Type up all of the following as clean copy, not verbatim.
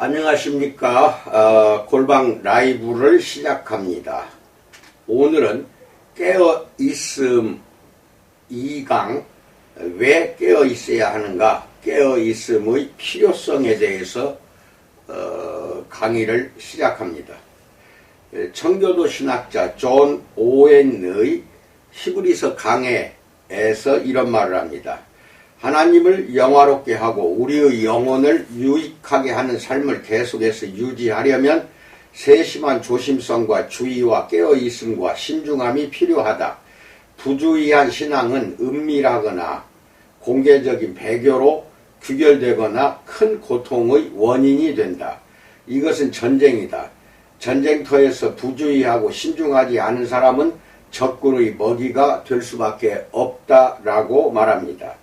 안녕하십니까. 골방 라이브를 시작합니다. 오늘은 깨어있음 2강, 왜 깨어있어야 하는가, 깨어있음의 필요성에 대해서 강의를 시작합니다. 청교도 신학자 존 오웬의 히브리서 강해에서 이런 말을 합니다. 하나님을 영화롭게 하고 우리의 영혼을 유익하게 하는 삶을 계속해서 유지하려면 세심한 조심성과 주의와 깨어있음과 신중함이 필요하다. 부주의한 신앙은 은밀하거나 공개적인 배교로 규결되거나 큰 고통의 원인이 된다. 이것은 전쟁이다. 전쟁터에서 부주의하고 신중하지 않은 사람은 적군의 먹이가 될 수밖에 없다라고 말합니다.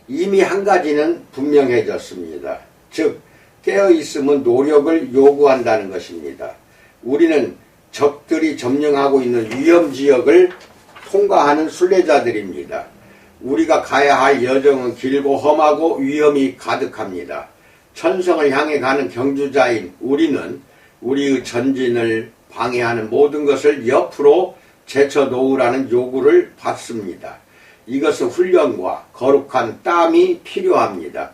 이미 한 가지는 분명해졌습니다. 즉, 깨어있음은 노력을 요구한다는 것입니다. 우리는 적들이 점령하고 있는 위험지역을 통과하는 순례자들입니다. 우리가 가야 할 여정은 길고 험하고 위험이 가득합니다. 천성을 향해 가는 경주자인 우리는 우리의 전진을 방해하는 모든 것을 옆으로 제쳐놓으라는 요구를 받습니다. 이것은 훈련과 거룩한 땀이 필요합니다.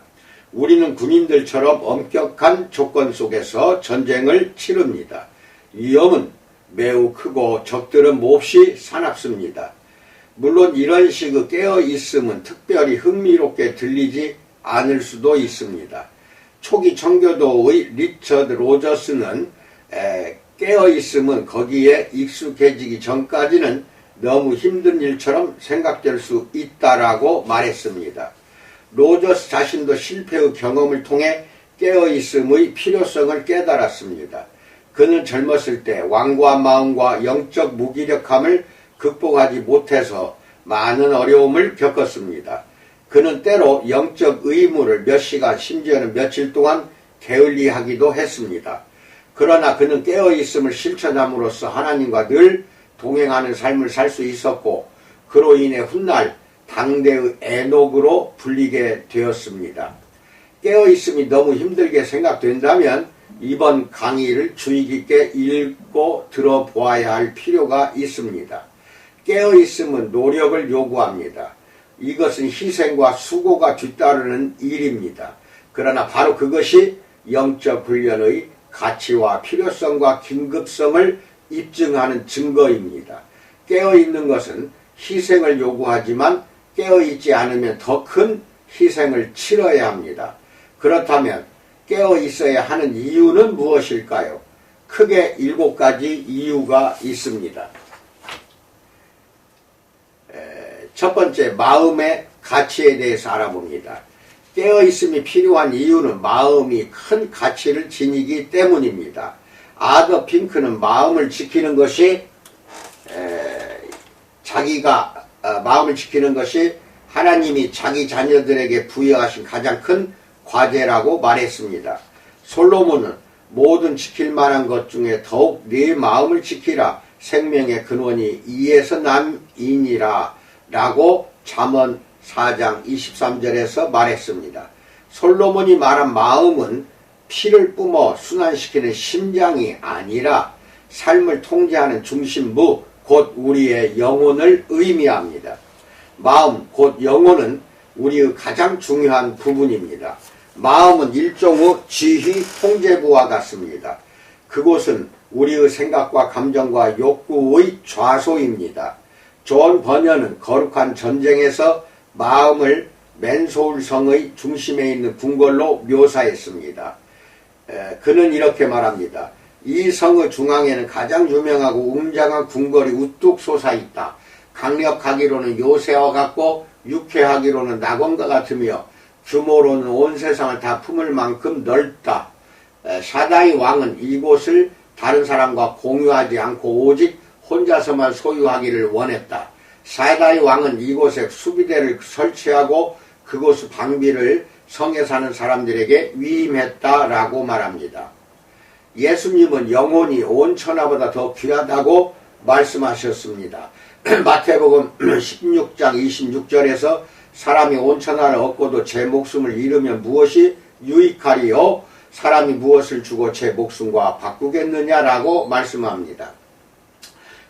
우리는 군인들처럼 엄격한 조건 속에서 전쟁을 치릅니다. 위험은 매우 크고 적들은 몹시 사납습니다. 물론 이런 식의 깨어있음은 특별히 흥미롭게 들리지 않을 수도 있습니다. 초기 청교도의 리처드 로저스는 깨어있음은 거기에 익숙해지기 전까지는 너무 힘든 일처럼 생각될 수 있다라고 말했습니다. 로저스 자신도 실패의 경험을 통해 깨어있음의 필요성을 깨달았습니다. 그는 젊었을 때 완고한 마음과 영적 무기력함을 극복하지 못해서 많은 어려움을 겪었습니다. 그는 때로 영적 의무를 몇 시간 심지어는 며칠 동안 게을리하기도 했습니다. 그러나 그는 깨어있음을 실천함으로써 하나님과 늘 동행하는 삶을 살 수 있었고 그로 인해 훗날 당대의 에녹으로 불리게 되었습니다. 깨어있음이 너무 힘들게 생각된다면 이번 강의를 주의 깊게 읽고 들어보아야 할 필요가 있습니다. 깨어있음은 노력을 요구합니다. 이것은 희생과 수고가 뒤따르는 일입니다. 그러나 바로 그것이 영적 훈련의 가치와 필요성과 긴급성을 입증하는 증거입니다. 깨어있는 것은 희생을 요구하지만 깨어있지 않으면 더 큰 희생을 치러야 합니다. 그렇다면 깨어있어야 하는 이유는 무엇일까요? 크게 7가지 이유가 있습니다. 첫 번째, 마음의 가치에 대해서 알아봅니다. 깨어있음이 필요한 이유는 마음이 큰 가치를 지니기 때문입니다. 아더 핑크는 마음을 지키는 것이 마음을 지키는 것이 하나님이 자기 자녀들에게 부여하신 가장 큰 과제라고 말했습니다. 솔로몬은 모든 지킬 만한 것 중에 더욱 네 마음을 지키라. 생명의 근원이 이에서 남이니라 라고 잠언 4장 23절에서 말했습니다. 솔로몬이 말한 마음은 피를 뿜어 순환시키는 심장이 아니라 삶을 통제하는 중심부, 곧 우리의 영혼을 의미합니다. 마음, 곧 영혼은 우리의 가장 중요한 부분입니다. 마음은 일종의 지휘 통제부와 같습니다. 그곳은 우리의 생각과 감정과 욕구의 좌소입니다. 존 버녀는 거룩한 전쟁에서 마음을 맨소울성의 중심에 있는 궁궐로 묘사했습니다. 그는 이렇게 말합니다. 이 성의 중앙에는 가장 유명하고 웅장한 궁궐이 우뚝 솟아있다. 강력하기로는 요새와 같고 유쾌하기로는 낙원과 같으며 규모로는 온 세상을 다 품을 만큼 넓다. 샤다이 왕은 이곳을 다른 사람과 공유하지 않고 오직 혼자서만 소유하기를 원했다. 샤다이 왕은 이곳에 수비대를 설치하고 그곳의 방비를 성에 사는 사람들에게 위임했다라고 말합니다. 예수님은 영혼이 온 천하보다 더 귀하다고 말씀하셨습니다. 마태복음 16장 26절에서 사람이 온 천하를 얻고도 제 목숨을 잃으면 무엇이 유익하리요? 사람이 무엇을 주고 제 목숨과 바꾸겠느냐라고 말씀합니다.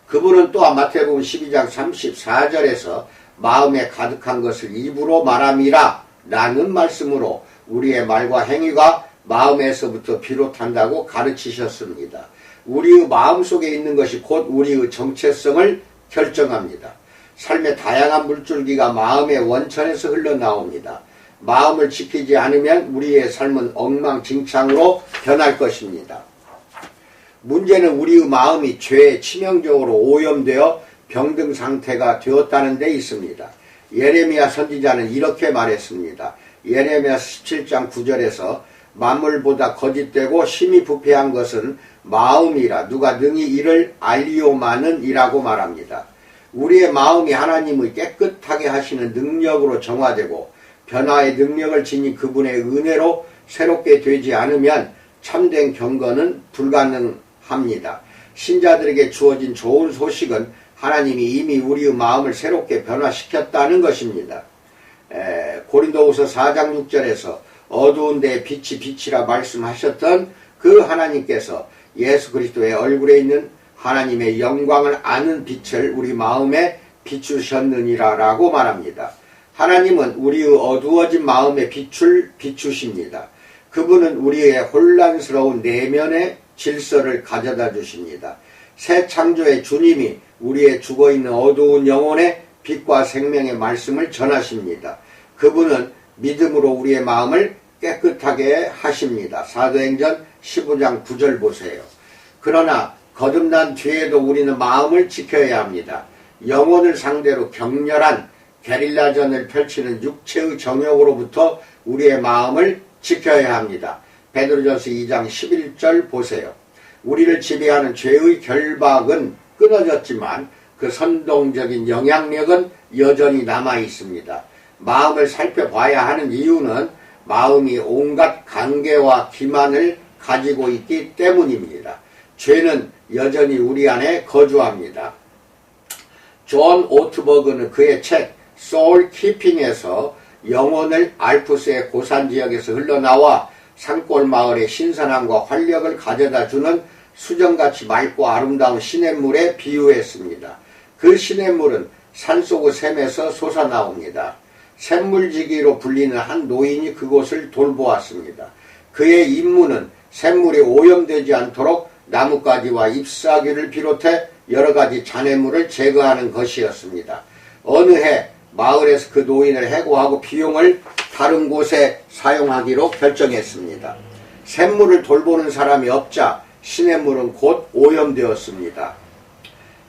그분은 또한 마태복음 12장 34절에서 마음에 가득한 것을 입으로 말함이라 라는 말씀으로 우리의 말과 행위가 마음에서부터 비롯한다고 가르치셨습니다. 우리의 마음속에 있는 것이 곧 우리의 정체성을 결정합니다. 삶의 다양한 물줄기가 마음의 원천에서 흘러나옵니다. 마음을 지키지 않으면 우리의 삶은 엉망진창으로 변할 것입니다. 문제는 우리의 마음이 죄에 치명적으로 오염되어 병든 상태가 되었다는 데 있습니다. 예레미야 선지자는 이렇게 말했습니다. 예레미야 17장 9절에서 만물보다 거짓되고 심히 부패한 것은 마음이라 누가 능히 이를 알리오마는 이라고 말합니다. 우리의 마음이 하나님의 깨끗하게 하시는 능력으로 정화되고 변화의 능력을 지닌 그분의 은혜로 새롭게 되지 않으면 참된 경건은 불가능합니다. 신자들에게 주어진 좋은 소식은 하나님이 이미 우리의 마음을 새롭게 변화시켰다는 것입니다. 고린도후서 4장 6절에서 어두운 데에 빛이 빛이라 말씀하셨던 그 하나님께서 예수 그리스도의 얼굴에 있는 하나님의 영광을 아는 빛을 우리 마음에 비추셨느니라 라고 말합니다. 하나님은 우리의 어두워진 마음에 빛을 비추십니다. 그분은 우리의 혼란스러운 내면의 질서를 가져다 주십니다. 새 창조의 주님이 우리의 죽어있는 어두운 영혼에 빛과 생명의 말씀을 전하십니다. 그분은 믿음으로 우리의 마음을 깨끗하게 하십니다. 사도행전 15장 9절 보세요. 그러나 거듭난 뒤에도 우리는 마음을 지켜야 합니다. 영혼을 상대로 격렬한 게릴라전을 펼치는 육체의 정욕으로부터 우리의 마음을 지켜야 합니다. 베드로전서 2장 11절 보세요. 우리를 지배하는 죄의 결박은 끊어졌지만 그 선동적인 영향력은 여전히 남아 있습니다. 마음을 살펴봐야 하는 이유는 마음이 온갖 관계와 기만을 가지고 있기 때문입니다. 죄는 여전히 우리 안에 거주합니다. 존 오트버그는 그의 책 소울 키핑에서 영혼을 알프스의 고산지역에서 흘러나와 산골 마을의 신선함과 활력을 가져다주는 수정같이 맑고 아름다운 시냇물에 비유했습니다. 그 시냇물은 산속의 샘에서 솟아나옵니다. 샘물지기로 불리는 한 노인이 그곳을 돌보았습니다. 그의 임무는 샘물이 오염되지 않도록 나뭇가지와 잎사귀를 비롯해 여러가지 잔해물을 제거하는 것이었습니다. 어느 해 마을에서 그 노인을 해고하고 비용을 다른 곳에 사용하기로 결정했습니다. 샘물을 돌보는 사람이 없자 시냇물은 곧 오염되었습니다.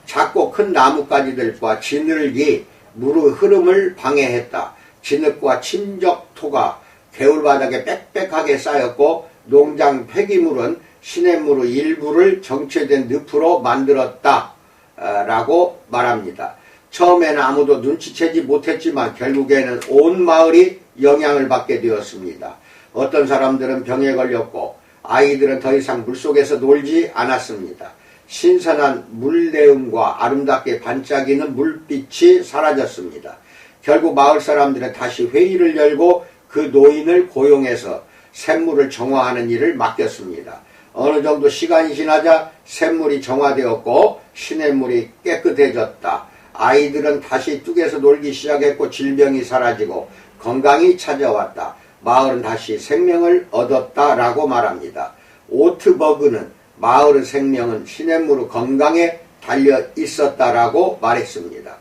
작고 큰 나뭇가지들과 진흙이 물의 흐름을 방해했다. 진흙과 침적토가 개울바닥에 빽빽하게 쌓였고 농장 폐기물은 시냇물의 일부를 정체된 늪으로 만들었다 라고 말합니다. 처음에는 아무도 눈치채지 못했지만 결국에는 온 마을이 영향을 받게 되었습니다. 어떤 사람들은 병에 걸렸고 아이들은 더 이상 물속에서 놀지 않았습니다. 신선한 물내음과 아름답게 반짝이는 물빛이 사라졌습니다. 결국 마을 사람들은 다시 회의를 열고 그 노인을 고용해서 샘물을 정화하는 일을 맡겼습니다. 어느 정도 시간이 지나자 샘물이 정화되었고 시냇물이 깨끗해졌다. 아이들은 다시 뚝에서 놀기 시작했고 질병이 사라지고 건강이 찾아왔다. 마을은 다시 생명을 얻었다라고 말합니다. 오트버그는 마을의 생명은 시냇물의 건강에 달려 있었다라고 말했습니다.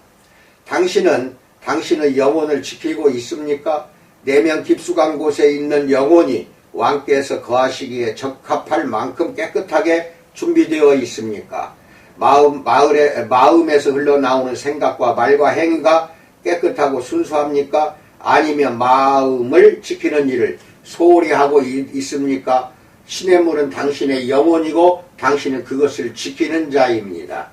당신은 당신의 영혼을 지키고 있습니까? 내면 깊숙한 곳에 있는 영혼이 왕께서 거하시기에 적합할 만큼 깨끗하게 준비되어 있습니까? 마음에서 흘러나오는 생각과 말과 행위가 깨끗하고 순수합니까? 아니면 마음을 지키는 일을 소홀히 하고 있습니까? 시냇물은 당신의 영혼이고 당신은 그것을 지키는 자입니다.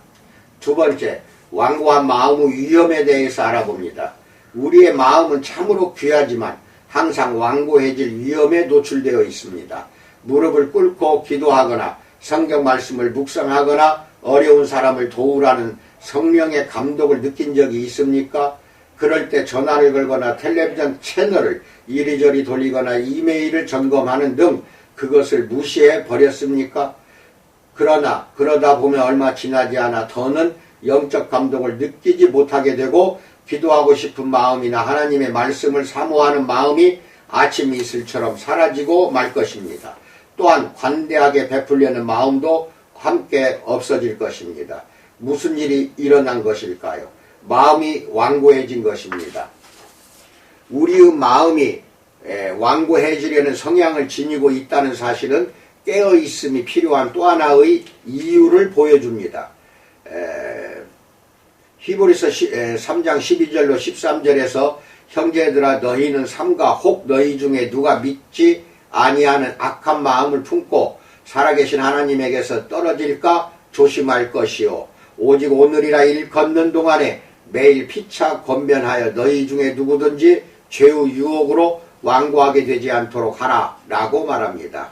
두 번째, 완고한 마음의 위험에 대해서 알아봅니다. 우리의 마음은 참으로 귀하지만 항상 완고해질 위험에 노출되어 있습니다. 무릎을 꿇고 기도하거나 성경 말씀을 묵상하거나 어려운 사람을 도우라는 성령의 감독을 느낀 적이 있습니까? 그럴 때 전화를 걸거나 텔레비전 채널을 이리저리 돌리거나 이메일을 점검하는 등 그것을 무시해 버렸습니까? 그러다 보면 얼마 지나지 않아 더는 영적 감동을 느끼지 못하게 되고 기도하고 싶은 마음이나 하나님의 말씀을 사모하는 마음이 아침 이슬처럼 사라지고 말 것입니다. 또한 관대하게 베풀려는 마음도 함께 없어질 것입니다. 무슨 일이 일어난 것일까요? 마음이 완고해진 것입니다. 우리의 마음이 완고해지려는 성향을 지니고 있다는 사실은 깨어있음이 필요한 또 하나의 이유를 보여줍니다. 히브리서 3장 12절로 13절에서 형제들아 너희는 삼가 혹 너희 중에 누가 믿지 아니하는 악한 마음을 품고 살아계신 하나님에게서 떨어질까 조심할 것이요 오직 오늘이라 일컫는 동안에 매일 피차 권면하여 너희 중에 누구든지 죄의 유혹으로 완고하게 되지 않도록 하라 라고 말합니다.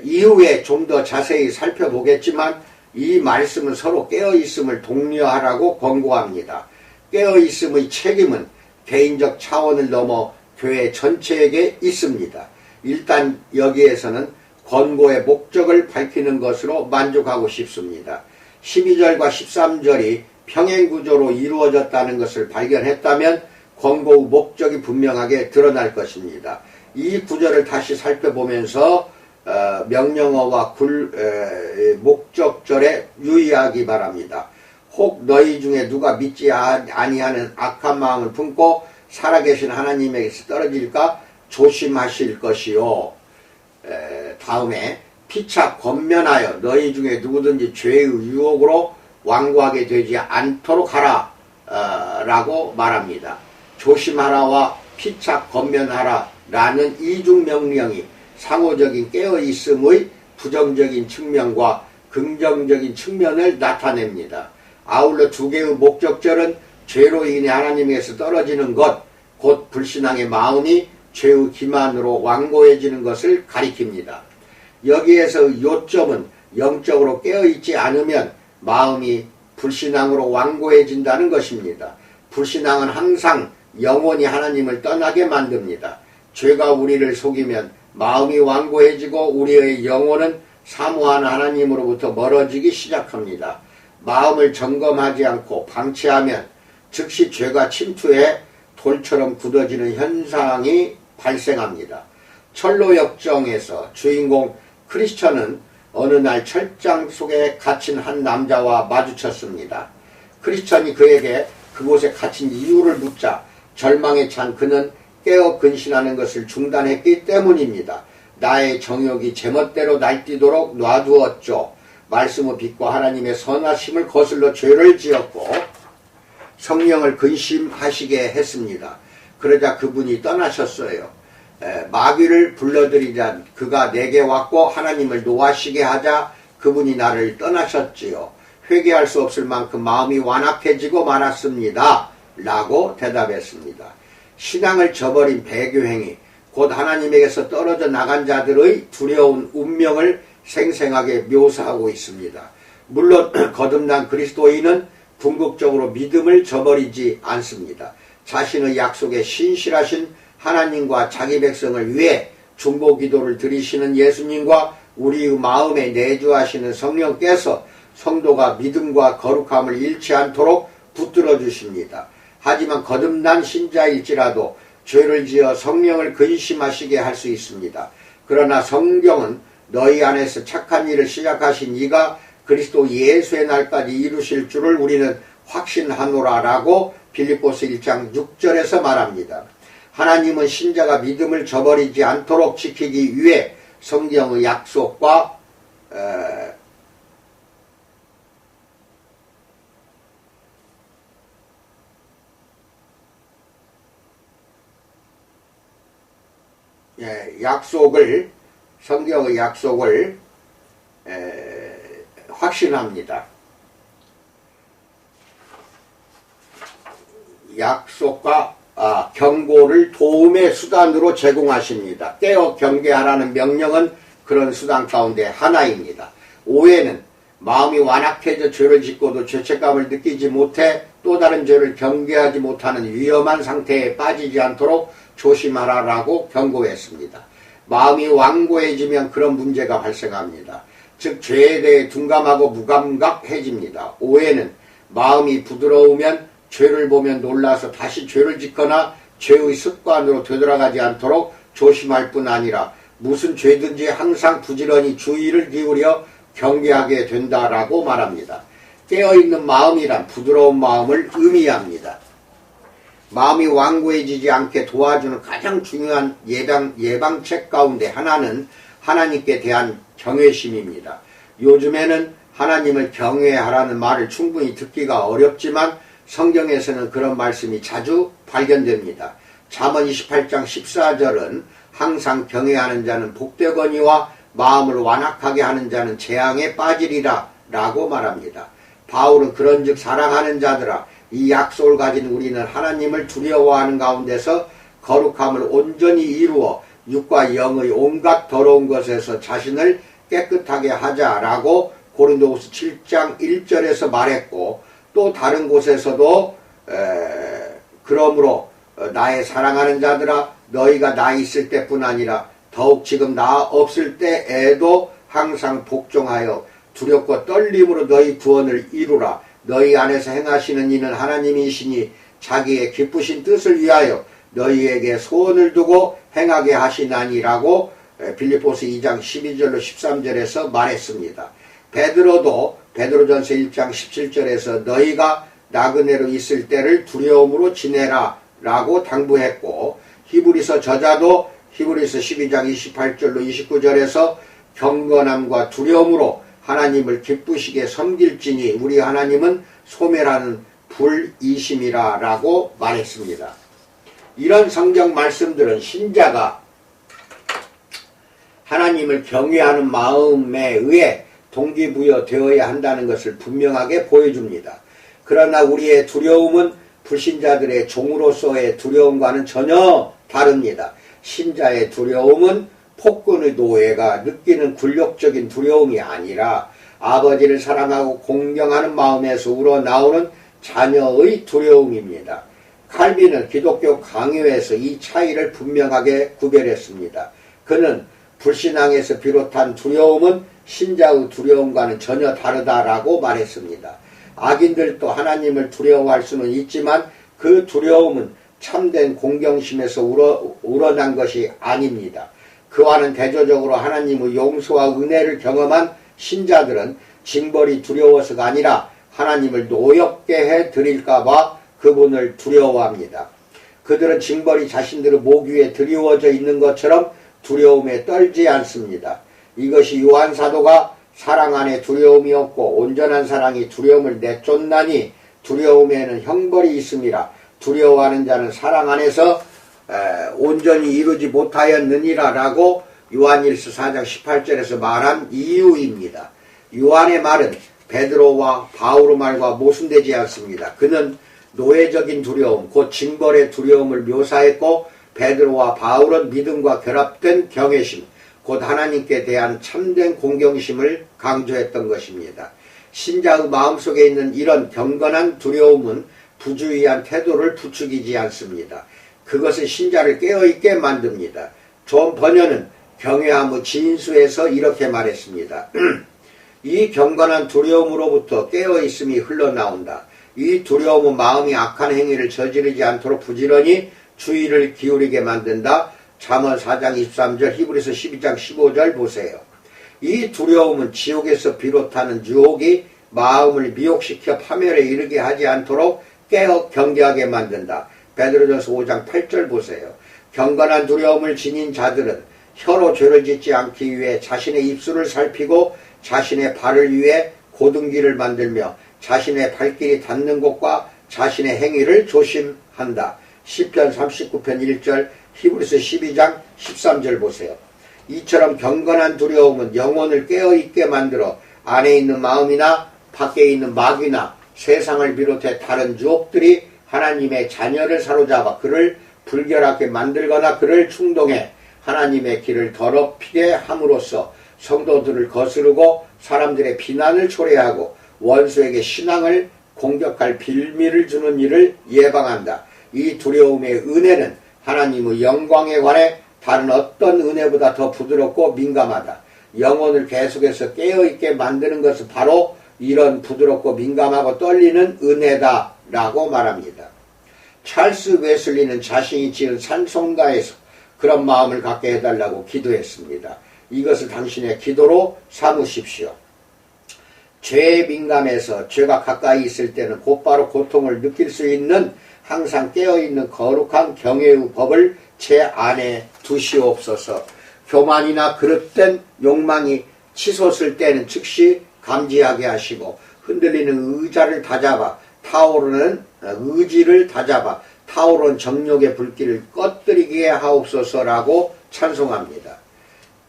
이후에 좀 더 자세히 살펴보겠지만 이 말씀은 서로 깨어있음을 독려하라고 권고합니다. 깨어있음의 책임은 개인적 차원을 넘어 교회 전체에게 있습니다. 일단 여기에서는 권고의 목적을 밝히는 것으로 만족하고 싶습니다. 12절과 13절이 평행구조로 이루어졌다는 것을 발견했다면 권고의 목적이 분명하게 드러날 것입니다. 이 구절을 다시 살펴보면서 명령어와 목적절에 유의하기 바랍니다. 혹 너희 중에 누가 믿지 아니하는 악한 마음을 품고 살아계신 하나님에게서 떨어질까 조심하실 것이요. 다음에 피차 권면하여 너희 중에 누구든지 죄의 유혹으로 완고하게 되지 않도록 하라 라고 말합니다. 조심하라와 피차 권면하라 라는 이중 명령이 상호적인 깨어있음의 부정적인 측면과 긍정적인 측면을 나타냅니다. 아울러 두 개의 목적절은 죄로 인해 하나님에게서 떨어지는 것, 곧 불신앙의 마음이 죄의 기만으로 완고해지는 것을 가리킵니다. 여기에서 요점은 영적으로 깨어있지 않으면 마음이 불신앙으로 완고해진다는 것입니다. 불신앙은 항상 영원히 하나님을 떠나게 만듭니다. 죄가 우리를 속이면 마음이 완고해지고 우리의 영혼은 사모하는 하나님으로부터 멀어지기 시작합니다. 마음을 점검하지 않고 방치하면 즉시 죄가 침투해 돌처럼 굳어지는 현상이 발생합니다. 철로 역정에서 주인공 크리스천은 어느 날 철장 속에 갇힌 한 남자와 마주쳤습니다. 크리스천이 그에게 그곳에 갇힌 이유를 묻자 절망에 찬 그는 깨어 근신하는 것을 중단했기 때문입니다. 나의 정욕이 제멋대로 날뛰도록 놔두었죠. 말씀의 빛과 하나님의 선하심을 거슬러 죄를 지었고 성령을 근심하시게 했습니다. 그러자 그분이 떠나셨어요. 마귀를 불러들이자 그가 내게 왔고 하나님을 노하시게 하자 그분이 나를 떠나셨지요. 회개할 수 없을 만큼 마음이 완악해지고 말았습니다. 라고 대답했습니다. 신앙을 저버린 배교행위, 곧 하나님에게서 떨어져 나간 자들의 두려운 운명을 생생하게 묘사하고 있습니다. 물론 거듭난 그리스도인은 궁극적으로 믿음을 저버리지 않습니다. 자신의 약속에 신실하신 하나님과 자기 백성을 위해 중보기도를 드리시는 예수님과 우리의 마음에 내주하시는 성령께서 성도가 믿음과 거룩함을 잃지 않도록 붙들어 주십니다. 하지만 거듭난 신자일지라도 죄를 지어 성령을 근심하시게 할 수 있습니다. 그러나 성경은 너희 안에서 착한 일을 시작하신 이가 그리스도 예수의 날까지 이루실 줄을 우리는 확신하노라 라고 빌립보서 1장 6절에서 말합니다. 하나님은 신자가 믿음을 저버리지 않도록 지키기 위해 성경의 약속과 성경의 약속을 확신합니다. 약속과 경고를 도움의 수단으로 제공하십니다. 깨어 경계하라는 명령은 그런 수단 가운데 하나입니다. 오해는 마음이 완악해져 죄를 짓고도 죄책감을 느끼지 못해 또 다른 죄를 경계하지 못하는 위험한 상태에 빠지지 않도록 조심하라라고 경고했습니다. 마음이 완고해지면 그런 문제가 발생합니다. 즉 죄에 대해 둔감하고 무감각해집니다. 오해는 마음이 부드러우면 죄를 보면 놀라서 다시 죄를 짓거나 죄의 습관으로 되돌아가지 않도록 조심할 뿐 아니라 무슨 죄든지 항상 부지런히 주의를 기울여 경계하게 된다라고 말합니다. 깨어있는 마음이란 부드러운 마음을 의미합니다. 마음이 완고해지지 않게 도와주는 가장 중요한 예방책 가운데 하나는 하나님께 대한 경외심입니다. 요즘에는 하나님을 경외하라는 말을 충분히 듣기가 어렵지만 성경에서는 그런 말씀이 자주 발견됩니다. 잠언 28장 14절은 항상 경외하는 자는 복되거니와 마음을 완악하게 하는 자는 재앙에 빠지리라 라고 말합니다. 바울은 그런즉 사랑하는 자들아 이 약속을 가진 우리는 하나님을 두려워하는 가운데서 거룩함을 온전히 이루어 육과 영의 온갖 더러운 것에서 자신을 깨끗하게 하자라고 고린도후서 7장 1절에서 말했고 또 다른 곳에서도 그러므로 나의 사랑하는 자들아 너희가 나 있을 때뿐 아니라 더욱 지금 나 없을 때에도 항상 복종하여 두렵고 떨림으로 너희 구원을 이루라. 너희 안에서 행하시는 이는 하나님이시니 자기의 기쁘신 뜻을 위하여 너희에게 소원을 두고 행하게 하시나니라고 빌립보서 2장 12절로 13절에서 말했습니다. 베드로도 베드로전서 1장 17절에서 너희가 나그네로 있을 때를 두려움으로 지내라 라고 당부했고 히브리서 저자도 히브리서 12장 28절로 29절에서 경건함과 두려움으로 하나님을 기쁘시게 섬길지니 우리 하나님은 소멸하는 불이심이라 라고 말했습니다. 이런 성경 말씀들은 신자가 하나님을 경외하는 마음에 의해 동기부여되어야 한다는 것을 분명하게 보여줍니다. 그러나 우리의 두려움은 불신자들의 종으로서의 두려움과는 전혀 다릅니다. 신자의 두려움은 폭군의 노예가 느끼는 굴욕적인 두려움이 아니라 아버지를 사랑하고 공경하는 마음에서 우러나오는 자녀의 두려움입니다. 칼빈은 기독교 강요에서 이 차이를 분명하게 구별했습니다. 그는 불신앙에서 비롯한 두려움은 신자의 두려움과는 전혀 다르다라고 말했습니다. 악인들도 하나님을 두려워할 수는 있지만 그 두려움은 참된 공경심에서 우러난 것이 아닙니다. 그와는 대조적으로 하나님의 용서와 은혜를 경험한 신자들은 징벌이 두려워서가 아니라 하나님을 노엽게 해드릴까봐 그분을 두려워합니다. 그들은 징벌이 자신들의 목 위에 드리워져 있는 것처럼 두려움에 떨지 않습니다. 이것이 요한 사도가 사랑 안에 두려움이 없고 온전한 사랑이 두려움을 내쫓나니 두려움에는 형벌이 있음이라. 두려워하는 자는 사랑 안에서 온전히 이루지 못하였느니라 라고 요한일서 4장 18절에서 말한 이유입니다. 요한의 말은 베드로와 바울의 말과 모순되지 않습니다. 그는 노예적인 두려움, 곧 징벌의 두려움을 묘사했고 베드로와 바울은 믿음과 결합된 경외심, 곧 하나님께 대한 참된 공경심을 강조했던 것입니다. 신자의 마음속에 있는 이런 경건한 두려움은 부주의한 태도를 부추기지 않습니다. 그것은 신자를 깨어있게 만듭니다. 존 버녀는 경외함의 진수에서 이렇게 말했습니다. 이 경건한 두려움으로부터 깨어있음이 흘러나온다. 이 두려움은 마음이 악한 행위를 저지르지 않도록 부지런히 주의를 기울이게 만든다. 잠언 4장 23절, 히브리서 12장 15절 보세요. 이 두려움은 지옥에서 비롯하는 유혹이 마음을 미혹시켜 파멸에 이르게 하지 않도록 깨어 경계하게 만든다. 베드로전서 5장 8절 보세요. 경건한 두려움을 지닌 자들은 혀로 죄를 짓지 않기 위해 자신의 입술을 살피고 자신의 발을 위해 고등기를 만들며 자신의 발길이 닿는 곳과 자신의 행위를 조심한다. 시편 39편 1절, 히브리서 12장 13절 보세요. 이처럼 경건한 두려움은 영혼을 깨어있게 만들어 안에 있는 마음이나 밖에 있는 마귀나 세상을 비롯해 다른 유혹들이 하나님의 자녀를 사로잡아 그를 불결하게 만들거나 그를 충동해 하나님의 길을 더럽히게 함으로써 성도들을 거스르고 사람들의 비난을 초래하고 원수에게 신앙을 공격할 빌미를 주는 일을 예방한다. 이 두려움의 은혜는 하나님의 영광에 관해 다른 어떤 은혜보다 더 부드럽고 민감하다. 영혼을 계속해서 깨어있게 만드는 것은 바로 이런 부드럽고 민감하고 떨리는 은혜다 라고 말합니다. 찰스 웨슬리는 자신이 지은 찬송가에서 그런 마음을 갖게 해달라고 기도했습니다. 이것을 당신의 기도로 삼으십시오. 죄에 민감해서 죄가 가까이 있을 때는 곧바로 고통을 느낄 수 있는 항상 깨어있는 거룩한 경외의 법을 제 안에 두시옵소서. 교만이나 그릇된 욕망이 치솟을 때는 즉시 감지하게 하시고 흔들리는 의지를 다잡아 타오르는 정욕의 불길을 꺼뜨리게 하옵소서라고 찬송합니다.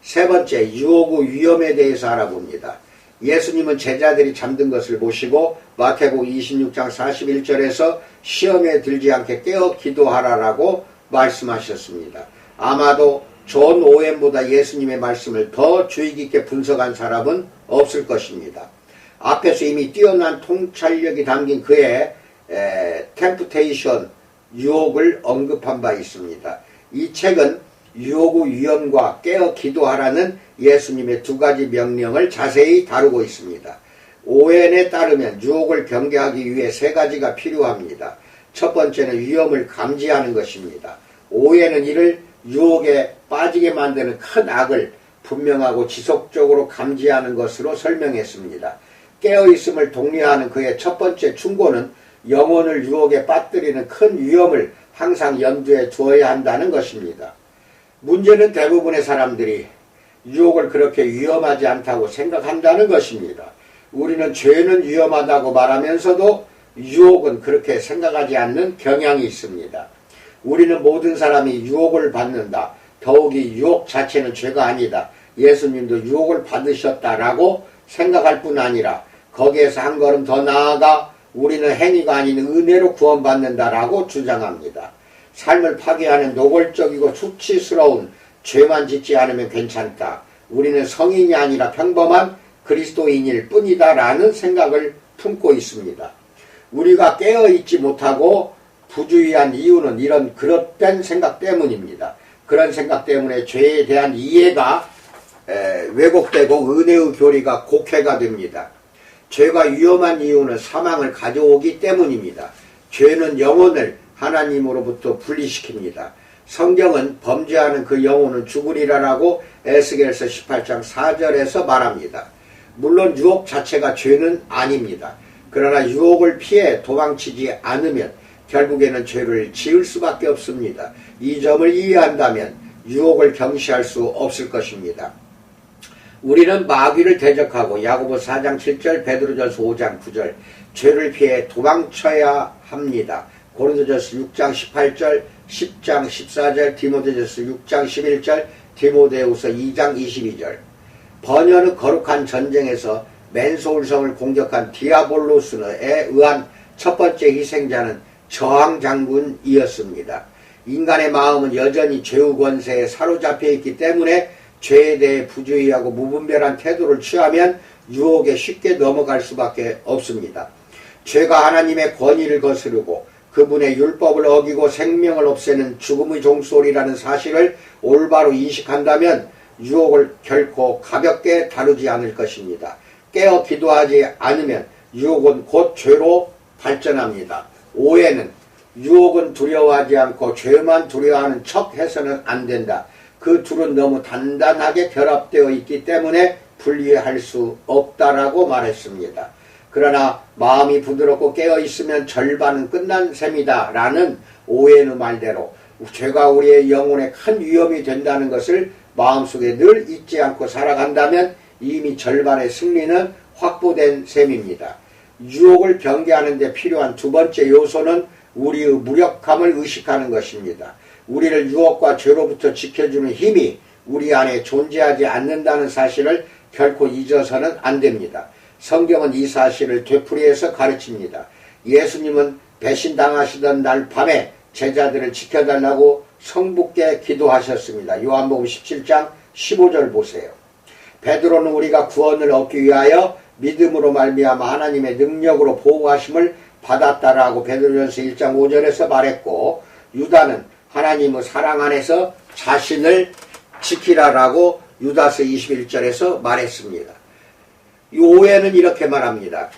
세 번째, 유혹의 위험에 대해서 알아봅니다. 예수님은 제자들이 잠든 것을 보시고 마태복음 26장 41절에서 시험에 들지 않게 깨어 기도하라라고 말씀하셨습니다. 아마도 존 오웬보다 예수님의 말씀을 더 주의 깊게 분석한 사람은 없을 것입니다. 앞에서 이미 뛰어난 통찰력이 담긴 그의 템프테이션, 유혹을 언급한 바 있습니다. 이 책은 유혹의 위험과 깨어 기도하라는 예수님의 두 가지 명령을 자세히 다루고 있습니다. 오웬에 따르면 유혹을 경계하기 위해 세 가지가 필요합니다. 첫 번째는 위험을 감지하는 것입니다. 오웬은 이를 유혹에 빠지게 만드는 큰 악을 분명하고 지속적으로 감지하는 것으로 설명했습니다. 깨어있음을 독려하는 그의 첫 번째 충고는 영혼을 유혹에 빠뜨리는 큰 위험을 항상 염두에 두어야 한다는 것입니다. 문제는 대부분의 사람들이 유혹을 그렇게 위험하지 않다고 생각한다는 것입니다. 우리는 죄는 위험하다고 말하면서도 유혹은 그렇게 생각하지 않는 경향이 있습니다. 우리는 모든 사람이 유혹을 받는다. 더욱이 유혹 자체는 죄가 아니다. 예수님도 유혹을 받으셨다라고 생각할 뿐 아니라 거기에서 한 걸음 더 나아가 우리는 행위가 아닌 은혜로 구원받는다라고 주장합니다. 삶을 파괴하는 노골적이고 수치스러운 죄만 짓지 않으면 괜찮다. 우리는 성인이 아니라 평범한 그리스도인일 뿐이다 라는 생각을 품고 있습니다. 우리가 깨어있지 못하고 부주의한 이유는 이런 그릇된 생각 때문입니다. 그런 생각 때문에 죄에 대한 이해가 왜곡되고 은혜의 교리가 곡해가 됩니다. 죄가 위험한 이유는 사망을 가져오기 때문입니다. 죄는 영혼을 하나님으로부터 분리시킵니다. 성경은 범죄하는 그 영혼은 죽으리라라고 에스겔서 18장 4절에서 말합니다. 물론 유혹 자체가 죄는 아닙니다. 그러나 유혹을 피해 도망치지 않으면 결국에는 죄를 지을 수밖에 없습니다. 이 점을 이해한다면 유혹을 경시할 수 없을 것입니다. 우리는 마귀를 대적하고 야고보 4장 7절, 베드로전서 5장 9절 죄를 피해 도망쳐야 합니다. 고린도전서 6장 18절, 10장 14절, 디모데전서 6장 11절, 디모데후서 2장 22절. 번연의 거룩한 전쟁에서 맨소울성을 공격한 디아볼로스에 의한 첫 번째 희생자는 저항 장군이었습니다. 인간의 마음은 여전히 죄의 권세에 사로잡혀 있기 때문에 죄에 대해 부주의하고 무분별한 태도를 취하면 유혹에 쉽게 넘어갈 수밖에 없습니다. 죄가 하나님의 권위를 거스르고 그분의 율법을 어기고 생명을 없애는 죽음의 종소리라는 사실을 올바로 인식한다면 유혹을 결코 가볍게 다루지 않을 것입니다. 깨어 기도하지 않으면 유혹은 곧 죄로 발전합니다. 오해는 유혹은 두려워하지 않고 죄만 두려워하는 척 해서는 안 된다. 그 둘은 너무 단단하게 결합되어 있기 때문에 분리할 수 없다라고 말했습니다. 그러나 마음이 부드럽고 깨어있으면 절반은 끝난 셈이다 라는 오해의 말대로 죄가 우리의 영혼에 큰 위험이 된다는 것을 마음속에 늘 잊지 않고 살아간다면 이미 절반의 승리는 확보된 셈입니다. 유혹을 경계하는 데 필요한 두 번째 요소는 우리의 무력함을 의식하는 것입니다. 우리를 유혹과 죄로부터 지켜주는 힘이 우리 안에 존재하지 않는다는 사실을 결코 잊어서는 안 됩니다. 성경은 이 사실을 되풀이해서 가르칩니다. 예수님은 배신당하시던 날 밤에 제자들을 지켜달라고 성부께 기도하셨습니다. 요한복음 17장 15절 보세요. 베드로는 우리가 구원을 얻기 위하여 믿음으로 말미암아 하나님의 능력으로 보호하심을 받았다라고 베드로전서 1장 5절에서 말했고, 유다는 하나님의 사랑 안에서 자신을 지키라라고 유다서 21절에서 말했습니다. 이 오해는 이렇게 말합니다.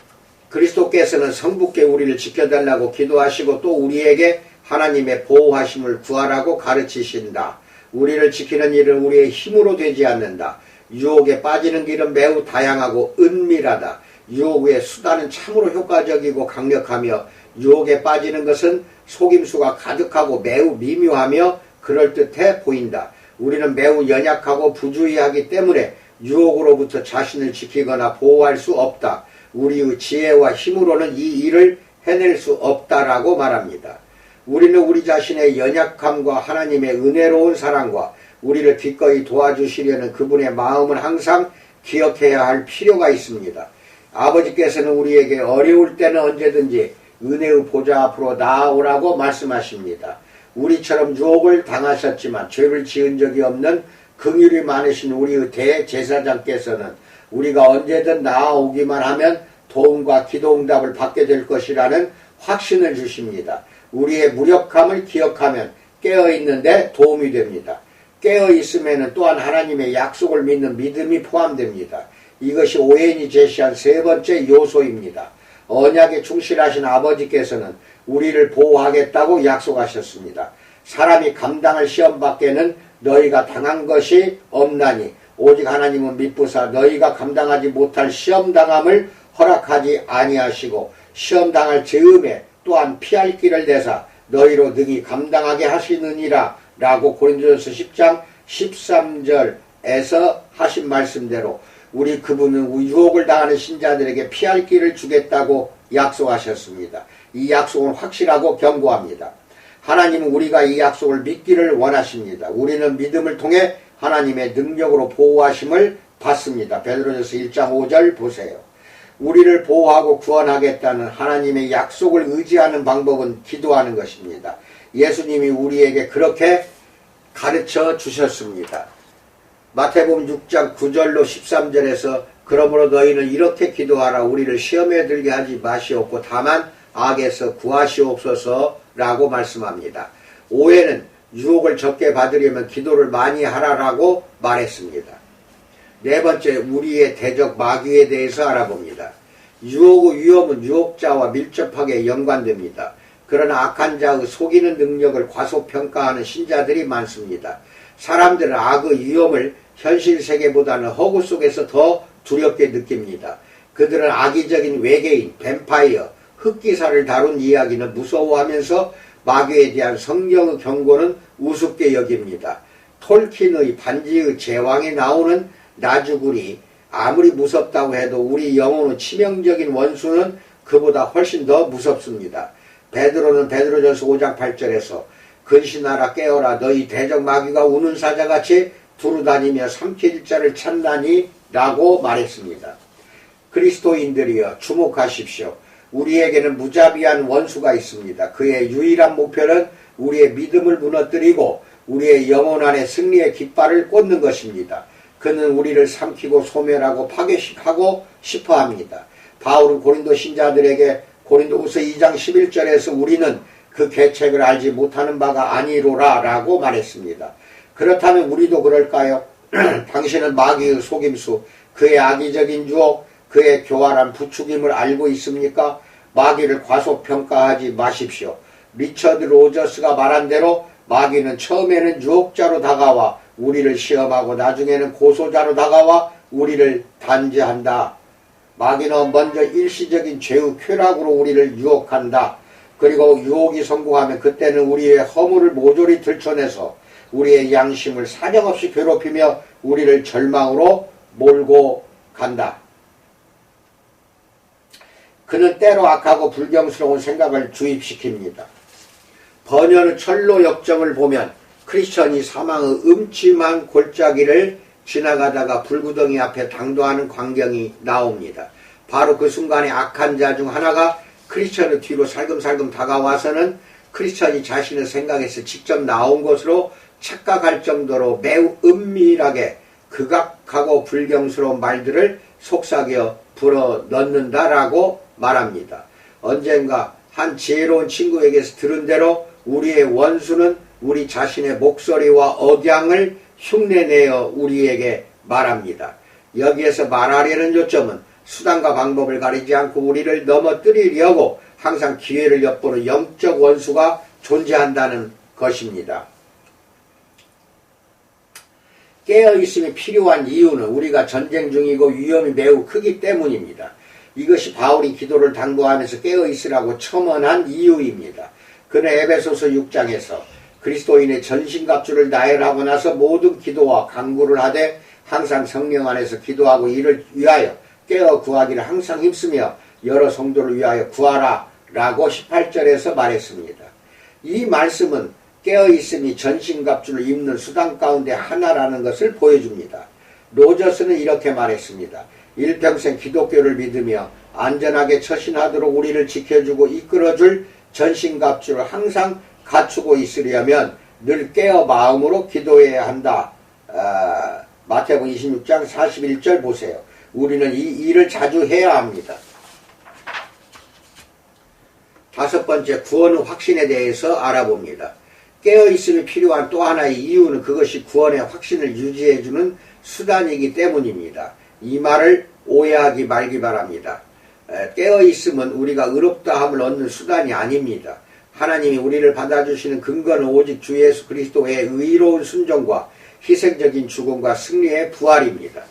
그리스도께서는 성부께 우리를 지켜달라고 기도하시고 또 우리에게 하나님의 보호하심을 구하라고 가르치신다. 우리를 지키는 일은 우리의 힘으로 되지 않는다. 유혹에 빠지는 길은 매우 다양하고 은밀하다. 유혹의 수단은 참으로 효과적이고 강력하며 유혹에 빠지는 것은 속임수가 가득하고 매우 미묘하며 그럴듯해 보인다. 우리는 매우 연약하고 부주의하기 때문에 유혹으로부터 자신을 지키거나 보호할 수 없다. 우리의 지혜와 힘으로는 이 일을 해낼 수 없다라고 말합니다. 우리는 우리 자신의 연약함과 하나님의 은혜로운 사랑과 우리를 기꺼이 도와주시려는 그분의 마음을 항상 기억해야 할 필요가 있습니다. 아버지께서는 우리에게 어려울 때는 언제든지 은혜의 보좌 앞으로 나아오라고 말씀하십니다. 우리처럼 유혹을 당하셨지만 죄를 지은 적이 없는 긍휼이 많으신 우리의 대제사장께서는 우리가 언제든 나아오기만 하면 도움과 기도 응답을 받게 될 것이라는 확신을 주십니다. 우리의 무력함을 기억하면 깨어있는데 도움이 됩니다. 깨어있으면 또한 하나님의 약속을 믿는 믿음이 포함됩니다. 이것이 오웬이 제시한 세 번째 요소입니다. 언약에 충실하신 아버지께서는 우리를 보호하겠다고 약속하셨습니다. 사람이 감당할 시험 밖에는 너희가 당한 것이 없나니 오직 하나님은 미쁘사 너희가 감당하지 못할 시험당함을 허락하지 아니하시고 시험당할 즈음에 또한 피할 길을 내사 너희로 능히 감당하게 하시느니라 라고 고린도전서 10장 13절에서 하신 말씀대로 우리 그분은 유혹을 당하는 신자들에게 피할 길을 주겠다고 약속하셨습니다. 이 약속은 확실하고 견고합니다. 하나님은 우리가 이 약속을 믿기를 원하십니다. 우리는 믿음을 통해 하나님의 능력으로 보호하심을 받습니다. 베드로전서 1장 5절 보세요. 우리를 보호하고 구원하겠다는 하나님의 약속을 의지하는 방법은 기도하는 것입니다. 예수님이 우리에게 그렇게 가르쳐 주셨습니다. 마태복음 6장 9절로 13절에서 그러므로 너희는 이렇게 기도하라. 우리를 시험에 들게 하지 마시옵고 다만 악에서 구하시옵소서 라고 말씀합니다. 오해는 유혹을 적게 받으려면 기도를 많이 하라라고 말했습니다. 네 번째, 우리의 대적 마귀에 대해서 알아봅니다. 유혹의 위험은 유혹자와 밀접하게 연관됩니다. 그러나 악한 자의 속이는 능력을 과소평가하는 신자들이 많습니다. 사람들은 악의 위험을 현실 세계보다는 허구 속에서 더 두렵게 느낍니다. 그들은 악의적인 외계인, 뱀파이어, 흑기사를 다룬 이야기는 무서워하면서 마귀에 대한 성경의 경고는 우습게 여깁니다. 톨킨의 반지의 제왕에 나오는 나주굴이 아무리 무섭다고 해도 우리 영혼의 치명적인 원수는 그보다 훨씬 더 무섭습니다. 베드로는 베드로전서 5장 8절에서 근신하라 깨어라 너희 대적 마귀가 우는 사자같이 두루다니며 삼킬 자를 찾나니 라고 말했습니다. 그리스도인들이여 주목하십시오. 우리에게는 무자비한 원수가 있습니다. 그의 유일한 목표는 우리의 믿음을 무너뜨리고 우리의 영혼 안에 승리의 깃발을 꽂는 것입니다. 그는 우리를 삼키고 소멸하고 파괴하고 싶어합니다. 바울은 고린도 신자들에게 고린도후서 2장 11절에서 우리는 그 계책을 알지 못하는 바가 아니로라 라고 말했습니다. 그렇다면 우리도 그럴까요? 당신은 마귀의 속임수, 그의 악의적인 유혹, 그의 교활한 부추김을 알고 있습니까? 마귀를 과소평가하지 마십시오. 리처드 로저스가 말한 대로 마귀는 처음에는 유혹자로 다가와 우리를 시험하고 나중에는 고소자로 다가와 우리를 단죄한다. 마귀는 먼저 일시적인 죄의 쾌락으로 우리를 유혹한다. 그리고 유혹이 성공하면 그때는 우리의 허물을 모조리 들춰내서 우리의 양심을 사정없이 괴롭히며 우리를 절망으로 몰고 간다. 그는 때로 악하고 불경스러운 생각을 주입시킵니다. 번연의 철로 역정을 보면 크리스천이 사망의 음침한 골짜기를 지나가다가 불구덩이 앞에 당도하는 광경이 나옵니다. 바로 그 순간에 악한 자 중 하나가 크리스천의 뒤로 살금살금 다가와서는 크리스천이 자신의 생각에서 직접 나온 것으로 착각할 정도로 매우 은밀하게 극악하고 불경스러운 말들을 속삭여 불어넣는다라고 말합니다. 언젠가 한 지혜로운 친구에게서 들은 대로 우리의 원수는 우리 자신의 목소리와 억양을 흉내내어 우리에게 말합니다. 여기에서 말하려는 요점은 수단과 방법을 가리지 않고 우리를 넘어뜨리려고 항상 기회를 엿보는 영적 원수가 존재한다는 것입니다. 깨어있음이 필요한 이유는 우리가 전쟁 중이고 위험이 매우 크기 때문입니다. 이것이 바울이 기도를 당부하면서 깨어있으라고 첨언한 이유입니다. 그는 에베소서 6장에서 그리스도인의 전신갑주를 나열하고 나서 모든 기도와 간구를 하되 항상 성령 안에서 기도하고 이를 위하여 깨어 구하기를 항상 힘쓰며 여러 성도를 위하여 구하라 라고 18절에서 말했습니다. 이 말씀은 깨어있음이 전신갑주를 입는 수단 가운데 하나라는 것을 보여줍니다. 로저스는 이렇게 말했습니다. 일평생 기독교를 믿으며 안전하게 처신하도록 우리를 지켜주고 이끌어줄 전신갑주를 항상 갖추고 있으려면 늘 깨어 마음으로 기도해야 한다. 마태복음 26장 41절 보세요. 우리는 이 일을 자주 해야 합니다. 다섯 번째, 구원의 확신에 대해서 알아봅니다. 깨어있음이 필요한 또 하나의 이유는 그것이 구원의 확신을 유지해주는 수단이기 때문입니다. 이 말을 오해하기 말기 바랍니다. 깨어있음은 우리가 의롭다함을 얻는 수단이 아닙니다. 하나님이 우리를 받아주시는 근거는 오직 주 예수 그리스도의 의로운 순종과 희생적인 죽음과 승리의 부활입니다.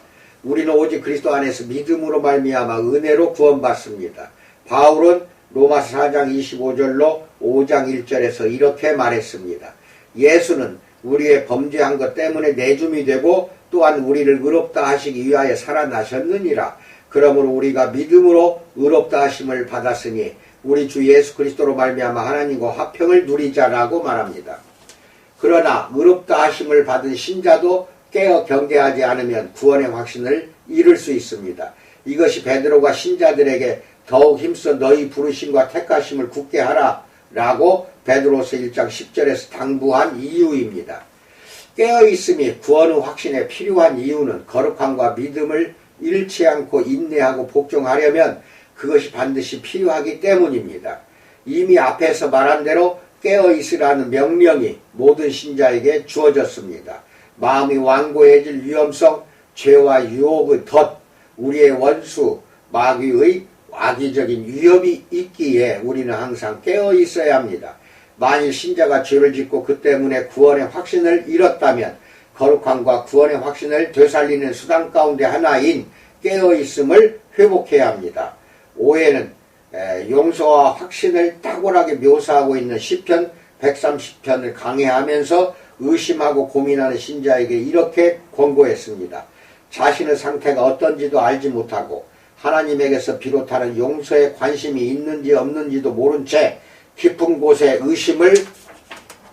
우리는 오직 그리스도 안에서 믿음으로 말미암아 은혜로 구원받습니다. 바울은 로마서 4장 25절로 5장 1절에서 이렇게 말했습니다. 예수는 우리의 범죄한 것 때문에 내줌이 되고 또한 우리를 의롭다 하시기 위하여 살아나셨느니라. 그러므로 우리가 믿음으로 의롭다 하심을 받았으니 우리 주 예수 그리스도로 말미암아 하나님과 화평을 누리자라고 말합니다. 그러나 의롭다 하심을 받은 신자도 깨어 경계하지 않으면 구원의 확신을 잃을 수 있습니다. 이것이 베드로가 신자들에게 더욱 힘써 너희 부르심과 택하심을 굳게 하라 라고 베드로서 1장 10절에서 당부한 이유입니다. 깨어있음이 구원의 확신에 필요한 이유는 거룩함과 믿음을 잃지 않고 인내하고 복종하려면 그것이 반드시 필요하기 때문입니다. 이미 앞에서 말한 대로 깨어있으라는 명령이 모든 신자에게 주어졌습니다. 마음이 완고해질 위험성, 죄와 유혹의 덫, 우리의 원수, 마귀의 악의적인 위협이 있기에 우리는 항상 깨어있어야 합니다. 만일 신자가 죄를 짓고 그 때문에 구원의 확신을 잃었다면 거룩함과 구원의 확신을 되살리는 수단 가운데 하나인 깨어있음을 회복해야 합니다. 오해는 용서와 확신을 탁월하게 묘사하고 있는 시편 130편을 강해하면서 의심하고 고민하는 신자에게 이렇게 권고했습니다. 자신의 상태가 어떤지도 알지 못하고 하나님에게서 비롯하는 용서에 관심이 있는지 없는지도 모른 채 깊은 곳에 의심을